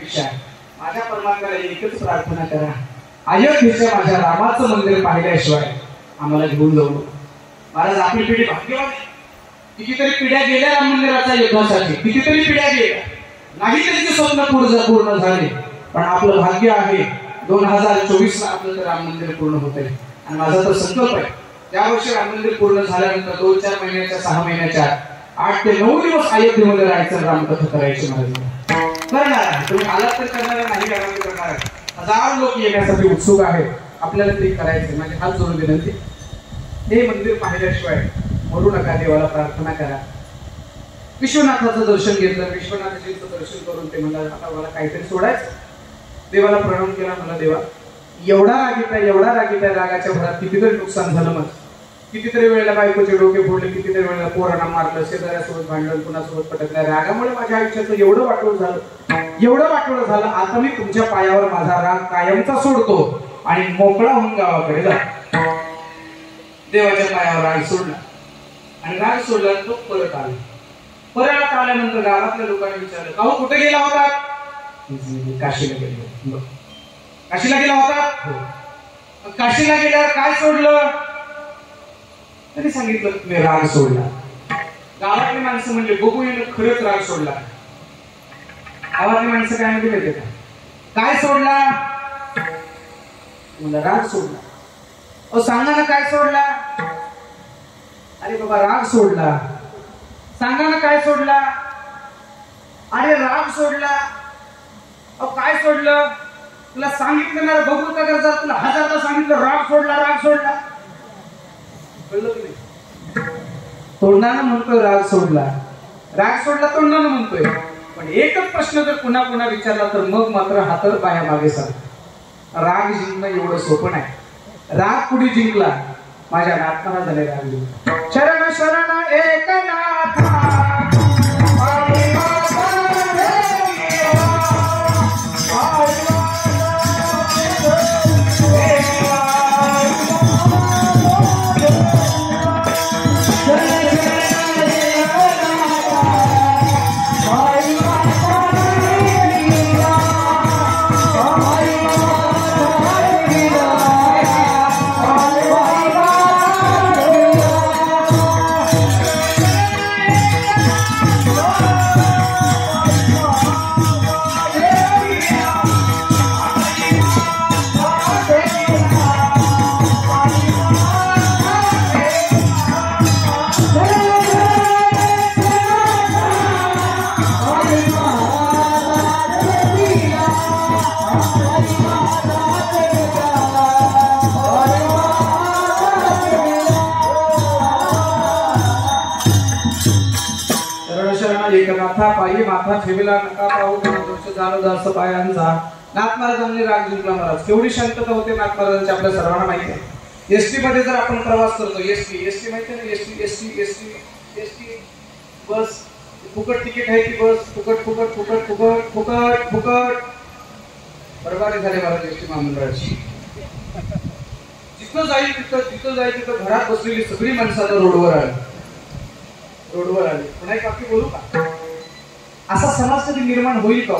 जाण्यापेक्षा माझ्या परमात्म्याला एकच प्रार्थना करा, अयोध्येच्या माझ्या रामाचं मंदिर पाहिल्याशिवाय आम्हाला घेऊन जाऊ. महाराज आपली पिढी भाग्यवान आहे. कितीतरी पिढ्या गेल्या राम मंदिराच्या युद्धासाठी, कितीतरी पिढ्या गेल्या, नाही त्यांचे स्वप्न पूर्ण झाले. पण आपलं भाग्य आहे 2024 ला आपलं ते राम मंदिर पूर्ण होतंय. आणि माझा तर संकल्प आहे त्या वर्षी राम मंदिर पूर्ण झाल्यानंतर 2-4 महिन्याच्या 6 महिन्याच्या 8 ते 9 दिवस अयोध्येमध्ये राहायचं, रामकथा करायची. महाराज करणार, तुम्ही आलात तर करणार, नाही करणार. हजारो लोक येण्यासाठी उत्सुक आहेत, आपल्याला ते करायचं. माझे हात जोडून विनंती, हे मंदिर पाहिल्याशिवाय मरू नका, देवाला प्रार्थना करा. विश्वनाथाचं दर्शन घेतलं, विश्वनाथजींचं दर्शन करून ते म्हणाले आता मला काहीतरी सोडायचं. देवाला प्रणाम केला, मला देवा एवढा रागीत आहे, रागाच्या भरात कितीतरी नुकसान झालं, मग कितीतरी वेळेला बायकोचे डोके फोडले, कितीतरी वेळेला पोरांना मारलं, शेजाऱ्यासोबत भांडण, कुणासोबत पटकल्या, रागामुळे माझ्या आयुष्याचं एवढं वाटोळं झालं. आता मी तुमच्या पायावर माझा राग कायमचा सोडतो आणि मोकळा होऊन गावाकडे जातो. देवाच्या पायावर राग सोडला आणि राग सोडला, तो परत आल्यानंतर गावातल्या लोकांनी विचारलं, काहू कुठे गेला होता? काशीला गेलो. काशीला गेला होता? काशीला गेल्यावर काय सोडलं? त्यांनी सांगितलं मी राग सोडला. गावातली माणसं म्हणजे बघू येणं खरंच राग सोडला. गावातली माणसं काय म्हणते माहिती का, काय सोडला? मला राग सोडला. अहो सांगा ना काय सोडला? अरे बाबा राग सोडला. सांगा ना काय सोडला? अरे राग सोडला. अहो काय सोडलं? तुला सांगितलं ना, बघू का करता, तुला हजारदा सांगितलं राग सोडला. कळलं की नाही? तोंडानं म्हणतोय राग सोडला तोंडानं म्हणतोय. पण एकच प्रश्न जर पुन्हा पुन्हा विचारला तर मग मात्र हातर पाया मागे सांग. राग जिंकणं एवढं सोपं नाही. राग कुठे जिंकला? माझ्या नाथाला झाले राग जिंकला. शरण शरण एकनाथा पायी माथा ठेविला नका पाहू दोष झालो दास पायांचा. नाथ महाराजांनी राग जिंकला. महाराज केवढी शांतता होते नाथ महाराजांची आपल्या सर्वांना माहिती आहे. एसटी मध्ये जर आपण प्रवास करतो, एसटी माहिती आहे ना, एसटी बस फुकट तिकीट आहे, ती बस फुकट बरबादी झाले महाराज एसटी महामंडळाची. जिथं जाईल तिथं घरात बसलेली सगळी माणसं रोडवर आली. पुन्हा एक बाकी बोलू का? असा समाज कधी निर्माण होईल का?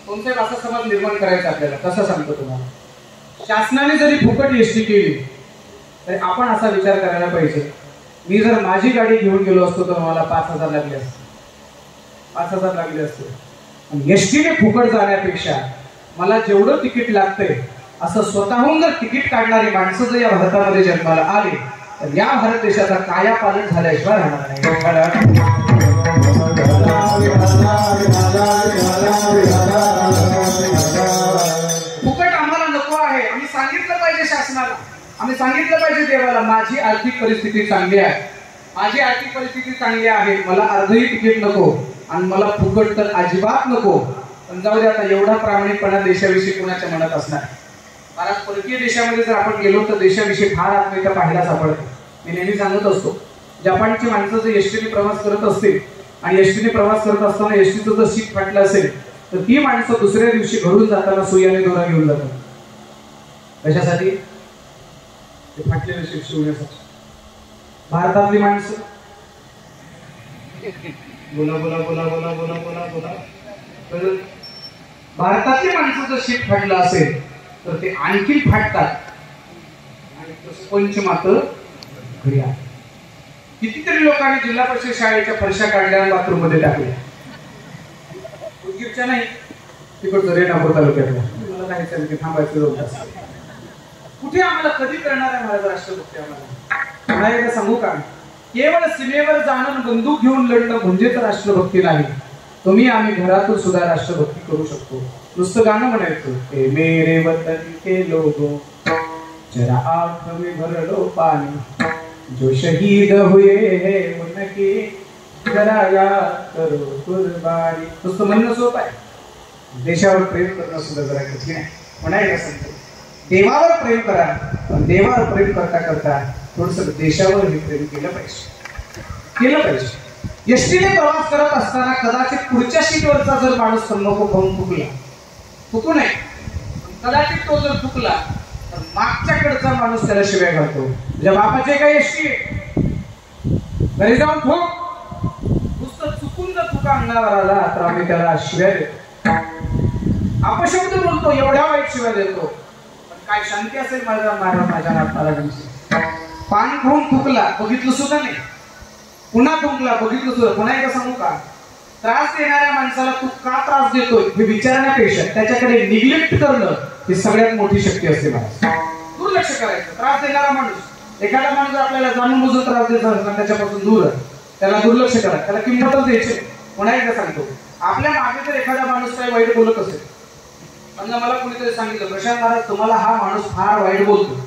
कोणत्या असा समाज निर्माण करायचा आपल्याला? कसं सांगतो तुम्हाला, शासनाने जरी फुकट एसटी केली तरी आपण असा विचार करायला पाहिजे, मी जर माझी गाडी घेऊन गेलो असतो तर मला 5,000 लागले असते. आणि एसटीने फुकट जाण्यापेक्षा मला जेवढं तिकीट लागतंय असं स्वतःहून जर तिकीट काढणारी माणसं जर या भारतामध्ये जन्माला आली तर या भारत देशाचा कायापालट झाल्याशिवाय राहणार नाही. फुकट आम्हाला नको आहे. आम्ही सांगितलं पाहिजे शासनाला, आम्ही सांगितलं पाहिजे देवाला, माझी आर्थिक परिस्थिती चांगली आहे, मला अर्धही तिकीट नको आणि मला फुकट तर अजिबात नको. पण जाऊ दे, आता एवढा प्रामाणिकपणा देशाविषयी कुणाच्या मनात असणार? कारण परकीय देशामध्ये जर आपण गेलो तर देशाविषयी फार आत्मीयता पाहायला सापडते. मी नेहमी सांगत असतो, जपानची माणसं जर एसटीने प्रवास करत असतील आणि एसटीने प्रवास करत असताना एसटीचं जर सीट फाटलं असेल तर ती माणसं दुसऱ्या दिवशी घरून जाताना सुयाने दोरा घेऊन जातात. कशासाठी? ते फाटलेलं सीट शिवण्यासाठी. भारतातली माणसं बोला भारतातली माणसं जर शीत फाडलं असेल तर ते आणखी फाडतात आणि पंचमात घरी आहे. कितीतरी लोकांनी जिल्हा परिषद शाळेच्या फरशा काढल्या बाथरूम मध्ये टाकल्या. उदगीरच्या नाही, तिकडचं रेणापूर तालुक्यातला. मला नाही सांगितलं थांबायचं होतं. कुठे आम्हाला कधी करणार आहे महाराज राष्ट्रभक्ती? आम्हाला मला एकदा सांगू का, केवळ सीमेवर जाणं बंदूक घेऊन लढणं म्हणजेच राष्ट्रभक्ती नाही. तुम्ही आम्ही घरातून सुद्धा राष्ट्रभक्ती करू शकतो. नुसतं गाणं म्हणायचं, हे मेरे वतन के लोगों जरा आंख में भर लो पानी, जो शहीद हुए हैं उनकी जरा याद करो कुर्बानी. नुसतं म्हणणं सोपं आहे, देशावर प्रेम करणं सुद्धा जरा कठीण आहे. म्हणायला सांगतो, देवावर प्रेम करा, पण देवावर प्रेम करता करता थोडस देशावर हे प्रेम केलं पाहिजे. एसटीने प्रवास करत असताना कदाचित पुढच्या सीटवरचा जर माणूस नको पाहून चुकू नये, कदाचित तो जर चुकला तर मागच्याकडचा माणूस त्याला शिव्या घालतो. तुझ्या बापाचे काही एसटी घरी जाऊन ठोक. नुसतं चुकून जर तुका अंगावर आला तर आम्ही त्याला शिव्या देतो, अपशब्द बोलतो, एवढ्या वाईट शिव्या देतो. पण काय शांती असेल माझ्या नाटकाला? पान खाऊन थुकला, बघितलं सुद्धा नाही. पुन्हा थुंकला, बघितलं सुद्धा. पुन्हा एकदा सांगू का, त्रास देणाऱ्या माणसाला तू का त्रास देतोय हे विचारण्यापेक्षा त्याच्याकडे निग्लेक्ट करणं ही सगळ्यात मोठी शक्ती असते. मला दुर्लक्ष करायचं. त्रास देणारा माणूस, एखादा माणूस आपल्याला जाणून बुजून त्रास देत असला त्याच्यापासून दूर, त्याला दुर्लक्ष करा, त्याला किंमतच द्यायची. पुन्हा एकदा सांगतो, आपल्या मागे जर एखादा माणूस काही वाईट बोलत असेल, म्हणजे मला कोणीतरी सांगितलं, प्रशांत महाराज तुम्हाला हा माणूस फार वाईट बोलतो,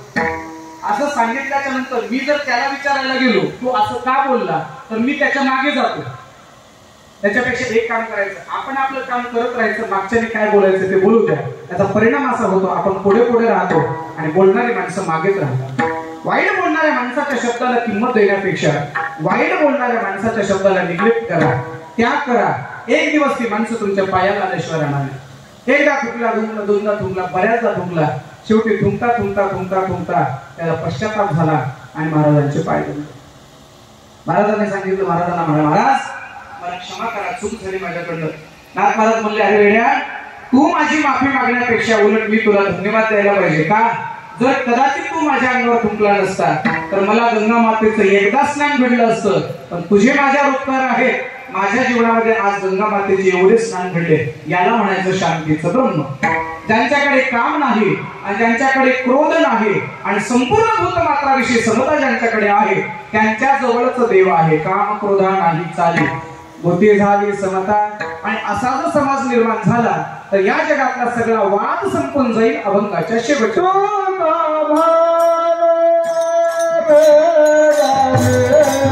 असं सांगितल्याच्या नंतर मी जर त्याला विचारायला गेलो तू असं का बोलला, तर मी त्याच्या मागे जातो. त्याच्यापेक्षा एक काम करायचं, आपण आपलं काम करत राहायचं, मागच्याने काय बोलायचं ते बोलू द्या. त्याचा परिणाम असा होतो, आपण पुढे पुढे राहतो आणि बोलणारी माणसं मागेच राहतात. वाईट बोलणाऱ्या माणसाच्या शब्दाला किंमत देण्यापेक्षा वाईट बोलणाऱ्या माणसाच्या शब्दाला निग्लेक्ट करा, त्याग करा. एक दिवस ती माणसं तुमच्या पायाला आल्याशिवाय राहणार नाही. एकदा थुंकला, दोनदा थुंकला, बऱ्याचदा थुंकला, शेवटी थुंकता थुंकता थुंकता थुंकता त्याला पश्चाताप झाला आणि महाराजांचे पाय धरले. महाराजांनी सांगितलं, महाराजांना म्हणा, महाराज मला क्षमा करा, चूक झाली माझ्याकडनं. नाथ महाराज म्हणले, अरे वेड्या, तू माझी माफी मागण्यापेक्षा उलट मी तुला धन्यवाद द्यायला पाहिजे. का? जर कदाचित तू माझ्या अंगावर थुंकला नसता तर मला गंगा मातेचं एकदा स्नान घडलं असतं. पण तुझे माझ्यावर उपकार आहेत, माझ्या जीवनामध्ये आज गंगा मातेचे एवढे स्नान घडले. याला म्हणायचं शांतीचं ब्रह्म. ज्यांच्याकडे काम नाही आणि ज्यांच्याकडे क्रोध नाही आणि संपूर्ण भूत मात्राविषयी समता ज्यांच्याकडे आहे त्यांच्या जवळच देव आहे. काम क्रोधा नाही चाली, गोती झाली समता. आणि असा जर समाज निर्माण झाला तर या जगातला सगळा वाद संपून जाईल. अभंगाच्या शेवटच्या